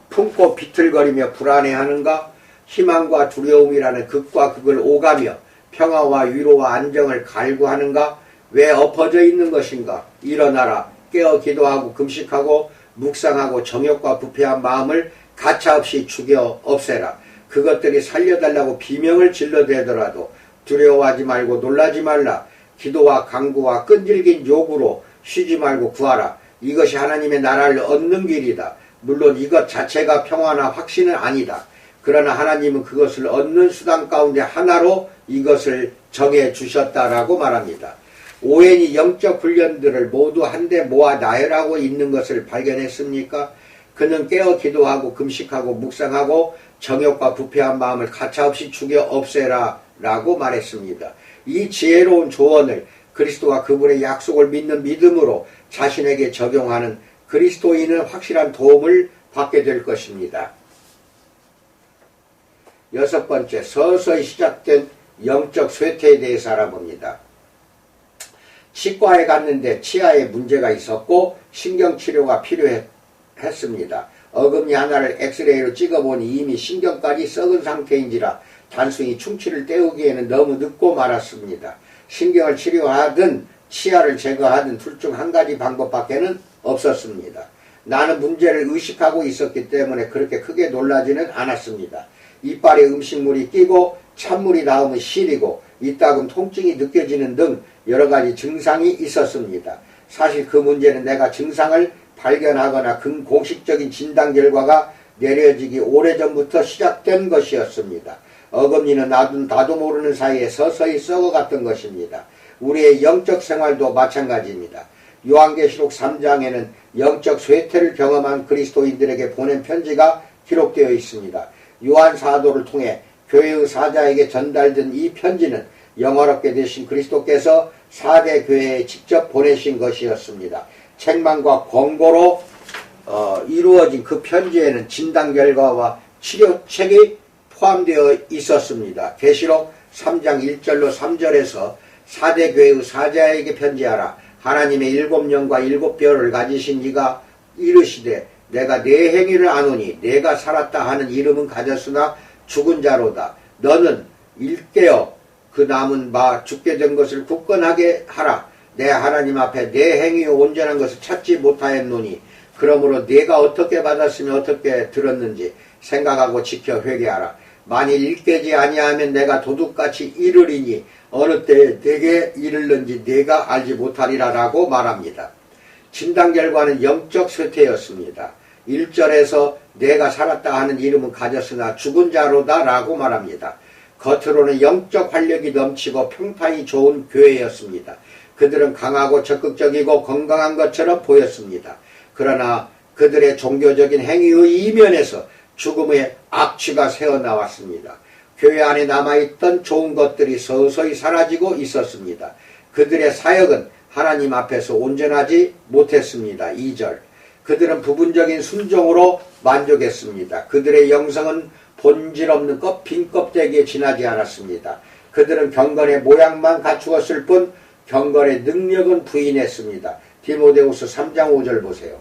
품고 비틀거리며 불안해하는가? 희망과 두려움이라는 극과 극을 오가며 평화와 위로와 안정을 갈구하는가? 왜 엎어져 있는 것인가? 일어나라. 깨어 기도하고 금식하고 묵상하고 정욕과 부패한 마음을 가차없이 죽여 없애라. 그것들이 살려달라고 비명을 질러대더라도 두려워하지 말고 놀라지 말라. 기도와 간구와 끈질긴 요구로 쉬지 말고 구하라. 이것이 하나님의 나라를 얻는 길이다. 물론 이것 자체가 평화나 확신은 아니다. 그러나 하나님은 그것을 얻는 수단 가운데 하나로 이것을 정해 주셨다라고 말합니다. 오웬이 영적 훈련들을 모두 한데 모아 나열하고 있는 것을 발견했습니까? 그는 깨어 기도하고 금식하고 묵상하고 정욕과 부패한 마음을 가차없이 죽여 없애라 라고 말했습니다. 이 지혜로운 조언을 그리스도와 그분의 약속을 믿는 믿음으로 자신에게 적용하는 그리스도인은 확실한 도움을 받게 될 것입니다. 여섯 번째, 서서히 시작된 영적 쇠퇴에 대해서 알아봅니다. 치과에 갔는데 치아에 문제가 있었고 신경치료가 필요했습니다. 어금니 하나를 엑스레이로 찍어보니 이미 신경까지 썩은 상태인지라 단순히 충치를 때우기에는 너무 늦고 말았습니다. 신경을 치료하든 치아를 제거하든 둘 중 한 가지 방법밖에는 없었습니다. 나는 문제를 의식하고 있었기 때문에 그렇게 크게 놀라지는 않았습니다. 이빨에 음식물이 끼고 찬물이 닿으면 시리고 이따금 통증이 느껴지는 등 여러 가지 증상이 있었습니다. 사실 그 문제는 내가 증상을 발견하거나 공식적인 진단 결과가 내려지기 오래전부터 시작된 것이었습니다. 어금니는 나도 모르는 사이에 서서히 썩어갔던 것입니다. 우리의 영적 생활도 마찬가지입니다. 요한계시록 3장에는 영적 쇠퇴를 경험한 그리스도인들에게 보낸 편지가 기록되어 있습니다. 요한 사도를 통해 교회의 사자에게 전달된 이 편지는 영화롭게 되신 그리스도께서 4대 교회에 직접 보내신 것이었습니다. 책망과 권고로 이루어진 그 편지에는 진단 결과와 치료책이 포함되어 있었습니다. 계시록 3장 1절로 3절에서 4대 교회의 사자에게 편지하라. 하나님의 7영과 7뼈를 가지신 이가 이르시되 내가 네 행위를 아노니 내가 살았다 하는 이름은 가졌으나 죽은 자로다. 너는 일깨어 그 남은 바 죽게 된 것을 굳건하게 하라. 내 하나님 앞에 내 행위의 온전한 것을 찾지 못하였노니 그러므로 네가 어떻게 받았으며 어떻게 들었는지 생각하고 지켜 회개하라. 만일 일깨지 아니하면 내가 도둑같이 이르리니 어느 때에 내게 이르는지 네가 알지 못하리라 라고 말합니다. 진단 결과는 영적 쇠퇴였습니다. 1절에서 내가 살았다 하는 이름은 가졌으나 죽은 자로다 라고 말합니다. 겉으로는 영적 활력이 넘치고 평판이 좋은 교회였습니다. 그들은 강하고 적극적이고 건강한 것처럼 보였습니다. 그러나 그들의 종교적인 행위의 이면에서 죽음의 악취가 새어나왔습니다. 교회 안에 남아있던 좋은 것들이 서서히 사라지고 있었습니다. 그들의 사역은 하나님 앞에서 온전하지 못했습니다. 2절 그들은 부분적인 순종으로 만족했습니다. 그들의 영성은 본질 없는 빈 껍데기에 지나지 않았습니다. 그들은 경건의 모양만 갖추었을 뿐 경건의 능력은 부인했습니다. 디모데후서 3장 5절 보세요.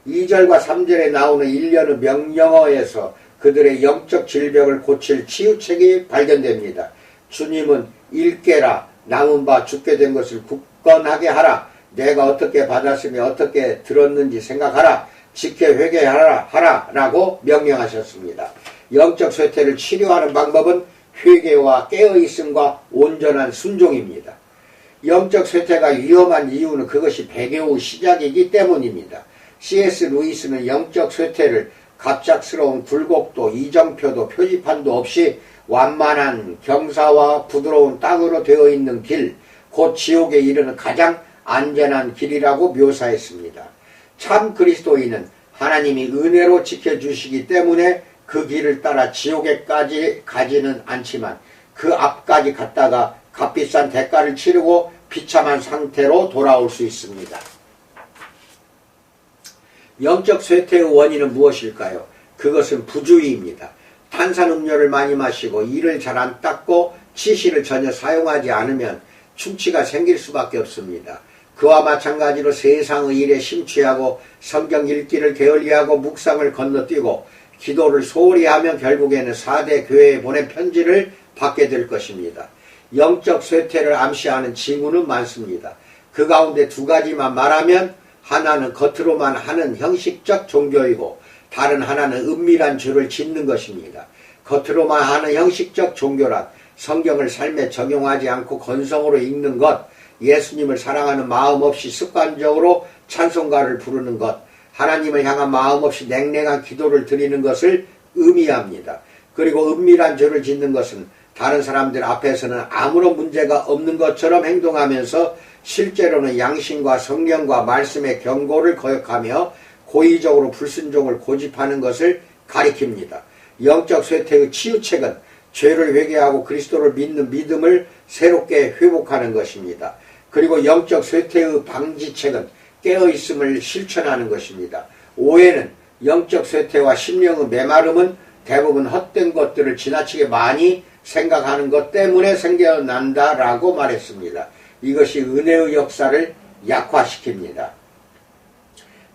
2절과 3절에 나오는 일련의 명령어에서 그들의 영적 질병을 고칠 치유책이 발견됩니다. 주님은 일깨라 남은 바 죽게 된 것을 굳건하게 하라. 내가 어떻게 받았으며 어떻게 들었는지 생각하라. 지켜 회개하라 라고 명령하셨습니다. 영적 쇠퇴를 치료하는 방법은 회개와 깨어있음과 온전한 순종입니다. 영적 쇠퇴가 위험한 이유는 그것이 배교의 시작이기 때문입니다. C.S. 루이스는 영적 쇠퇴를 갑작스러운 굴곡도 이정표도 표지판도 없이 완만한 경사와 부드러운 땅으로 되어 있는 길, 곧 지옥에 이르는 가장 안전한 길이라고 묘사했습니다. 참 그리스도인은 하나님이 은혜로 지켜주시기 때문에 그 길을 따라 지옥에까지 가지는 않지만 그 앞까지 갔다가 값비싼 대가를 치르고 비참한 상태로 돌아올 수 있습니다. 영적 쇠퇴의 원인은 무엇일까요? 그것은 부주의입니다. 탄산음료를 많이 마시고 이를 잘 안 닦고 치실을 전혀 사용하지 않으면 충치가 생길 수밖에 없습니다. 그와 마찬가지로 세상의 일에 심취하고 성경 읽기를 게을리하고 묵상을 건너뛰고 기도를 소홀히 하면 결국에는 4대 교회에 보낸 편지를 받게 될 것입니다. 영적 쇠퇴를 암시하는 징후는 많습니다. 그 가운데 두 가지만 말하면 하나는 겉으로만 하는 형식적 종교이고 다른 하나는 은밀한 죄를 짓는 것입니다. 겉으로만 하는 형식적 종교란 성경을 삶에 적용하지 않고 건성으로 읽는 것, 예수님을 사랑하는 마음 없이 습관적으로 찬송가를 부르는 것, 하나님을 향한 마음 없이 냉랭한 기도를 드리는 것을 의미합니다. 그리고 은밀한 죄를 짓는 것은 다른 사람들 앞에서는 아무런 문제가 없는 것처럼 행동하면서 실제로는 양심과 성령과 말씀의 경고를 거역하며 고의적으로 불순종을 고집하는 것을 가리킵니다. 영적 쇠퇴의 치유책은 죄를 회개하고 그리스도를 믿는 믿음을 새롭게 회복하는 것입니다. 그리고 영적 쇠퇴의 방지책은 깨어있음을 실천하는 것입니다. 오해는 영적 쇠퇴와 심령의 메마름은 대부분 헛된 것들을 지나치게 많이 생각하는 것 때문에 생겨난다라고 말했습니다. 이것이 은혜의 역사를 약화시킵니다.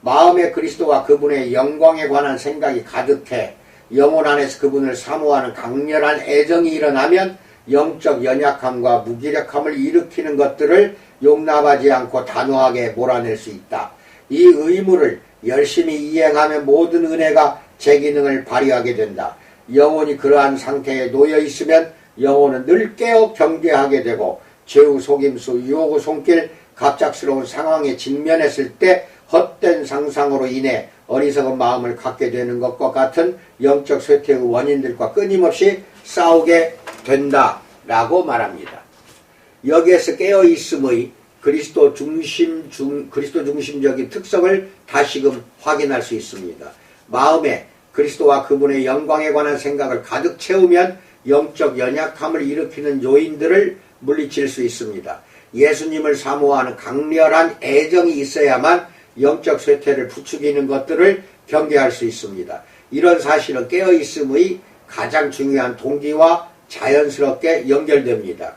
마음에 그리스도와 그분의 영광에 관한 생각이 가득해 영혼 안에서 그분을 사모하는 강렬한 애정이 일어나면 영적 연약함과 무기력함을 일으키는 것들을 용납하지 않고 단호하게 몰아낼 수 있다. 이 의무를 열심히 이행하면 모든 은혜가 제 기능을 발휘하게 된다. 영혼이 그러한 상태에 놓여 있으면 영혼은 늘 깨어 경계하게 되고 죄의 속임수, 유혹의 손길, 갑작스러운 상황에 직면했을 때 헛된 상상으로 인해 어리석은 마음을 갖게 되는 것과 같은 영적 쇠퇴의 원인들과 끊임없이 싸우게 된다라고 말합니다. 여기에서 깨어있음의 그리스도 중심적인 특성을 다시금 확인할 수 있습니다. 마음에 그리스도와 그분의 영광에 관한 생각을 가득 채우면 영적 연약함을 일으키는 요인들을 물리칠 수 있습니다. 예수님을 사모하는 강렬한 애정이 있어야만 영적 쇠퇴를 부추기는 것들을 경계할 수 있습니다. 이런 사실은 깨어있음의 가장 중요한 동기와 자연스럽게 연결됩니다.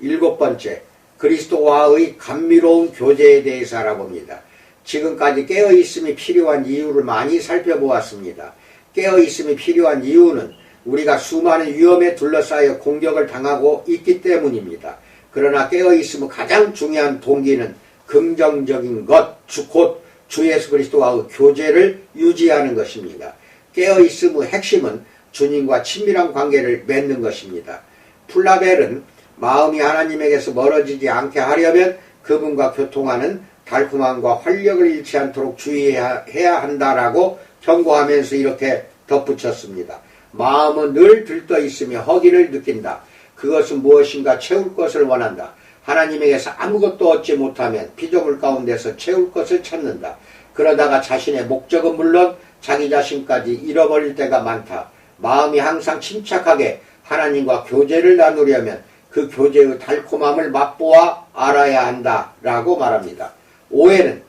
7번째, 그리스도와의 감미로운 교제에 대해서 알아봅니다. 지금까지 깨어있음이 필요한 이유를 많이 살펴보았습니다. 깨어있음이 필요한 이유는 우리가 수많은 위험에 둘러싸여 공격을 당하고 있기 때문입니다. 그러나 깨어있음의 가장 중요한 동기는 긍정적인 것, 곧 주 예수 그리스도와의 교제를 유지하는 것입니다. 깨어있음의 핵심은 주님과 친밀한 관계를 맺는 것입니다. 플라벨은 마음이 하나님에게서 멀어지지 않게 하려면 그분과 교통하는 달콤함과 활력을 잃지 않도록 주의해야 한다라고 경고하면서 이렇게 덧붙였습니다. 마음은 늘 들떠 있으며 허기를 느낀다. 그것은 무엇인가 채울 것을 원한다. 하나님에게서 아무것도 얻지 못하면 피조물 가운데서 채울 것을 찾는다. 그러다가 자신의 목적은 물론 자기 자신까지 잃어버릴 때가 많다. 마음이 항상 침착하게 하나님과 교제를 나누려면 그 교제의 달콤함을 맛보아 알아야 한다라고 말합니다. 오해는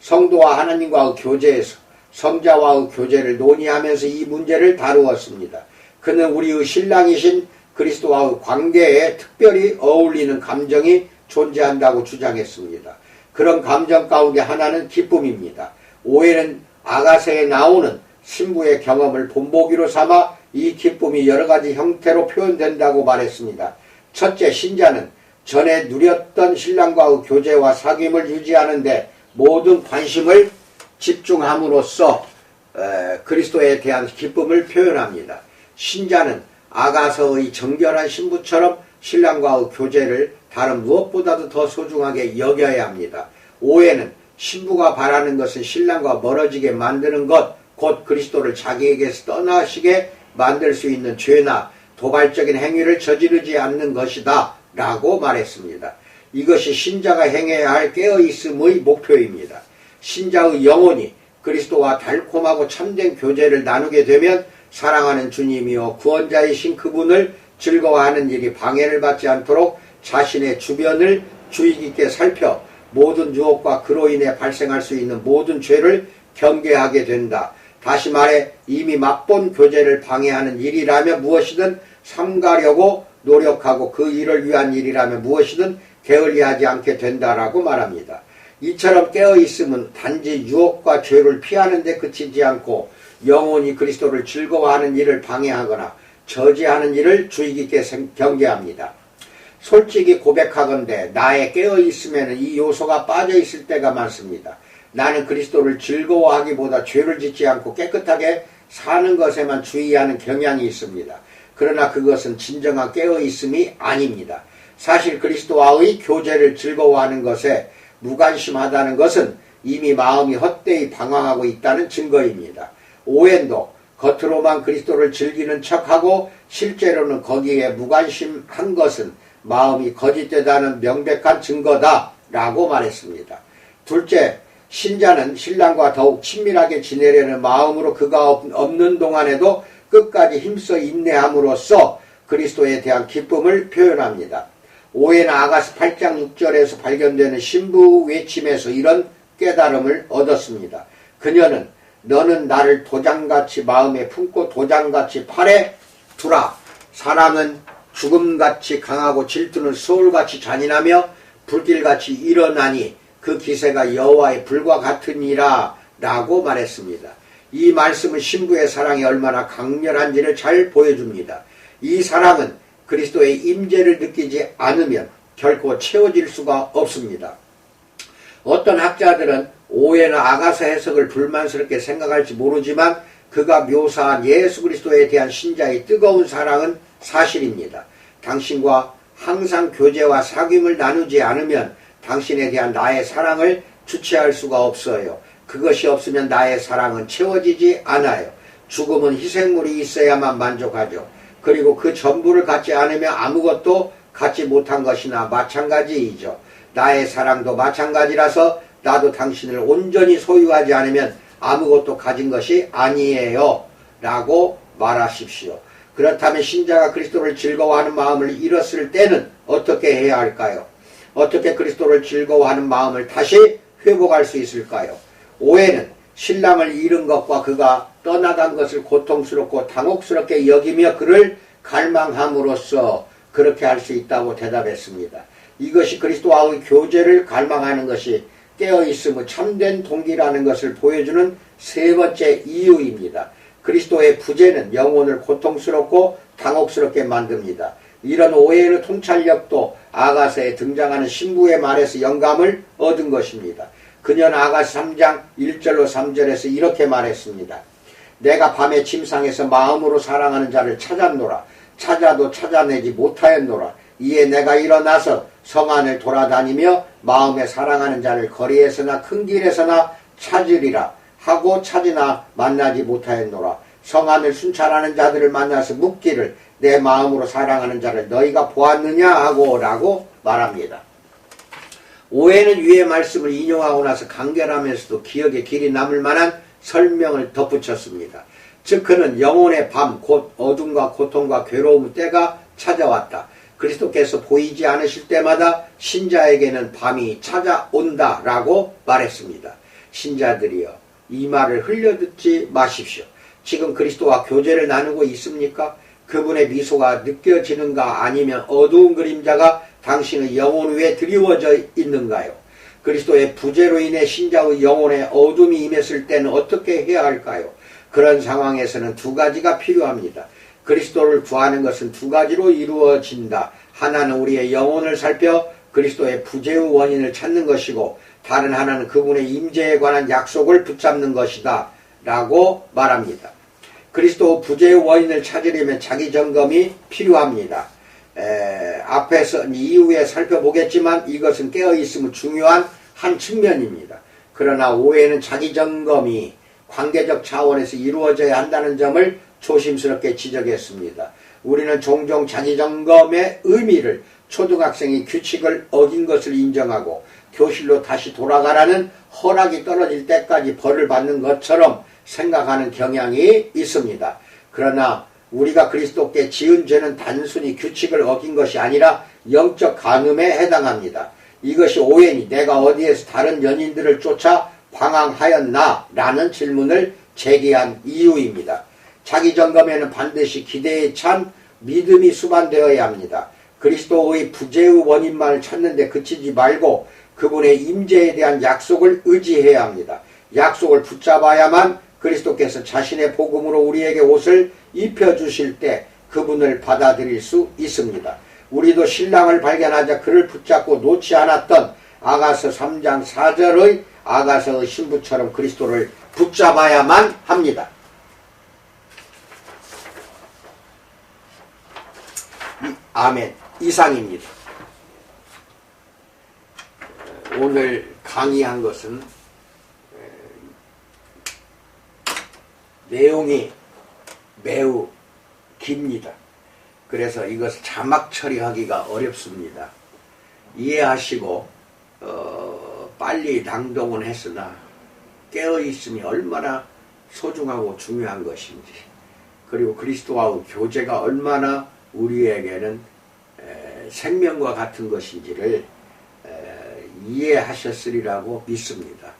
성도와 하나님과의 교제에서 성자와의 교제를 논의하면서 이 문제를 다루었습니다. 그는 우리의 신랑이신 그리스도와의 관계에 특별히 어울리는 감정이 존재한다고 주장했습니다. 그런 감정 가운데 하나는 기쁨입니다. 오해는 아가서에 나오는 신부의 경험을 본보기로 삼아 이 기쁨이 여러 가지 형태로 표현된다고 말했습니다. 첫째, 신자는 전에 누렸던 신랑과의 교제와 사귐을 유지하는데 모든 관심을 집중함으로써 그리스도에 대한 기쁨을 표현합니다. 신자는 아가서의 정결한 신부처럼 신랑과의 교제를 다른 무엇보다도 더 소중하게 여겨야 합니다. 오해는 신부가 바라는 것은 신랑과 멀어지게 만드는 것, 곧 그리스도를 자기에게서 떠나시게 만들 수 있는 죄나 도발적인 행위를 저지르지 않는 것이다 라고 말했습니다. 이것이 신자가 행해야 할 깨어있음의 목표입니다. 신자의 영혼이 그리스도와 달콤하고 참된 교제를 나누게 되면 사랑하는 주님이요 구원자이신 그분을 즐거워하는 일이 방해를 받지 않도록 자신의 주변을 주의 깊게 살펴 모든 유혹과 그로 인해 발생할 수 있는 모든 죄를 경계하게 된다. 다시 말해 이미 맛본 교제를 방해하는 일이라면 무엇이든 삼가려고 노력하고 그 일을 위한 일이라면 무엇이든 게을리하지 않게 된다라고 말합니다. 이처럼 깨어있음은 단지 유혹과 죄를 피하는 데 그치지 않고 영혼이 그리스도를 즐거워하는 일을 방해하거나 저지하는 일을 주의 깊게 경계합니다. 솔직히 고백하건대 나의 깨어있음에는 이 요소가 빠져있을 때가 많습니다. 나는 그리스도를 즐거워하기보다 죄를 짓지 않고 깨끗하게 사는 것에만 주의하는 경향이 있습니다. 그러나 그것은 진정한 깨어있음이 아닙니다. 사실 그리스도와의 교제를 즐거워하는 것에 무관심하다는 것은 이미 마음이 헛되이 방황하고 있다는 증거입니다. 오해도 겉으로만 그리스도를 즐기는 척하고 실제로는 거기에 무관심한 것은 마음이 거짓되다는 명백한 증거다 라고 말했습니다. 둘째, 신자는 신랑과 더욱 친밀하게 지내려는 마음으로 그가 없는 동안에도 끝까지 힘써 인내함으로써 그리스도에 대한 기쁨을 표현합니다. 오해는 아가서 8장 6절에서 발견되는 신부 외침에서 이런 깨달음을 얻었습니다. 그녀는 너는 나를 도장같이 마음에 품고 도장같이 팔에 두라. 사랑은 죽음같이 강하고 질투는 소울같이 잔인하며 불길같이 일어나니 그 기세가 여호와의 불과 같으니라 라고 말했습니다. 이 말씀은 신부의 사랑이 얼마나 강렬한지를 잘 보여줍니다. 이 사랑은 그리스도의 임재를 느끼지 않으면 결코 채워질 수가 없습니다. 어떤 학자들은 오해나 아가서 해석을 불만스럽게 생각할지 모르지만 그가 묘사한 예수 그리스도에 대한 신자의 뜨거운 사랑은 사실입니다. 당신과 항상 교제와 사귐을 나누지 않으면 당신에 대한 나의 사랑을 주체할 수가 없어요. 그것이 없으면 나의 사랑은 채워지지 않아요. 죽음은 희생물이 있어야만 만족하죠. 그리고 그 전부를 갖지 않으면 아무것도 갖지 못한 것이나 마찬가지이죠. 나의 사랑도 마찬가지라서 나도 당신을 온전히 소유하지 않으면 아무것도 가진 것이 아니에요 라고 말하십시오. 그렇다면 신자가 그리스도를 즐거워하는 마음을 잃었을 때는 어떻게 해야 할까요? 어떻게 그리스도를 즐거워하는 마음을 다시 회복할 수 있을까요? 오해는 신랑을 잃은 것과 그가 떠나간 것을 고통스럽고 당혹스럽게 여기며 그를 갈망함으로써 그렇게 할 수 있다고 대답했습니다. 이것이 그리스도와의 교제를 갈망하는 것이 깨어있음의 참된 동기라는 것을 보여주는 세 번째 이유입니다. 그리스도의 부재는 영혼을 고통스럽고 당혹스럽게 만듭니다. 이런 오해의 통찰력도 아가서에 등장하는 신부의 말에서 영감을 얻은 것입니다. 그녀는 아가서 3장 1절로 3절에서 이렇게 말했습니다. 내가 밤에 침상에서 마음으로 사랑하는 자를 찾았노라. 찾아도 찾아내지 못하였노라. 이에 내가 일어나서 성 안을 돌아다니며 마음에 사랑하는 자를 거리에서나 큰 길에서나 찾으리라 하고 찾으나 만나지 못하였노라. 성 안을 순찰하는 자들을 만나서 묻기를 내 마음으로 사랑하는 자를 너희가 보았느냐 하고 라고 말합니다. 오해는 위의 말씀을 인용하고 나서 간결하면서도 기억에 길이 남을 만한 설명을 덧붙였습니다. 즉 그는 영혼의 밤 곧 어둠과 고통과 괴로움 때가 찾아왔다. 그리스도께서 보이지 않으실 때마다 신자에게는 밤이 찾아온다 라고 말했습니다. 신자들이여 이 말을 흘려듣지 마십시오. 지금 그리스도와 교제를 나누고 있습니까? 그분의 미소가 느껴지는가 아니면 어두운 그림자가 당신의 영혼 위에 드리워져 있는가요? 그리스도의 부재로 인해 신자의 영혼에 어둠이 임했을 때는 어떻게 해야 할까요? 그런 상황에서는 두 가지가 필요합니다. 그리스도를 구하는 것은 두 가지로 이루어진다. 하나는 우리의 영혼을 살펴 그리스도의 부재의 원인을 찾는 것이고 다른 하나는 그분의 임재에 관한 약속을 붙잡는 것이다 라고 말합니다. 그리스도 부재의 원인을 찾으려면 자기 점검이 필요합니다. 앞에서 이후에 살펴보겠지만 이것은 깨어있음의 중요한 한 측면입니다. 그러나 오해는 자기 점검이 관계적 차원에서 이루어져야 한다는 점을 조심스럽게 지적했습니다. 우리는 종종 자기 점검의 의미를 초등학생이 규칙을 어긴 것을 인정하고 교실로 다시 돌아가라는 허락이 떨어질 때까지 벌을 받는 것처럼 생각하는 경향이 있습니다. 그러나 우리가 그리스도께 지은 죄는 단순히 규칙을 어긴 것이 아니라 영적 간음에 해당합니다. 이것이 오해니 내가 어디에서 다른 연인들을 쫓아 방황하였나? 라는 질문을 제기한 이유입니다. 자기 점검에는 반드시 기대에 찬 믿음이 수반되어야 합니다. 그리스도의 부재의 원인만을 찾는 데 그치지 말고 그분의 임재에 대한 약속을 의지해야 합니다. 약속을 붙잡아야만 그리스도께서 자신의 복음으로 우리에게 옷을 입혀주실 때 그분을 받아들일 수 있습니다. 우리도 신랑을 발견하자 그를 붙잡고 놓지 않았던 아가서 3장 4절의 아가서의 신부처럼 그리스도를 붙잡아야만 합니다. 아멘. 이상입니다. 오늘 강의한 것은 내용이 매우 깁니다. 그래서 이것을 자막 처리하기가 어렵습니다. 이해하시고 빨리 낭독은 했으나 깨어있음이 얼마나 소중하고 중요한 것인지 그리고 그리스도와의 교제가 얼마나 우리에게는 생명과 같은 것인지를 이해하셨으리라고 믿습니다.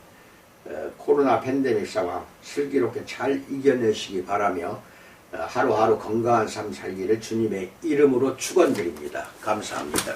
코로나 팬데믹 상황 슬기롭게 잘 이겨내시기 바라며 하루하루 건강한 삶 살기를 주님의 이름으로 축원드립니다. 감사합니다.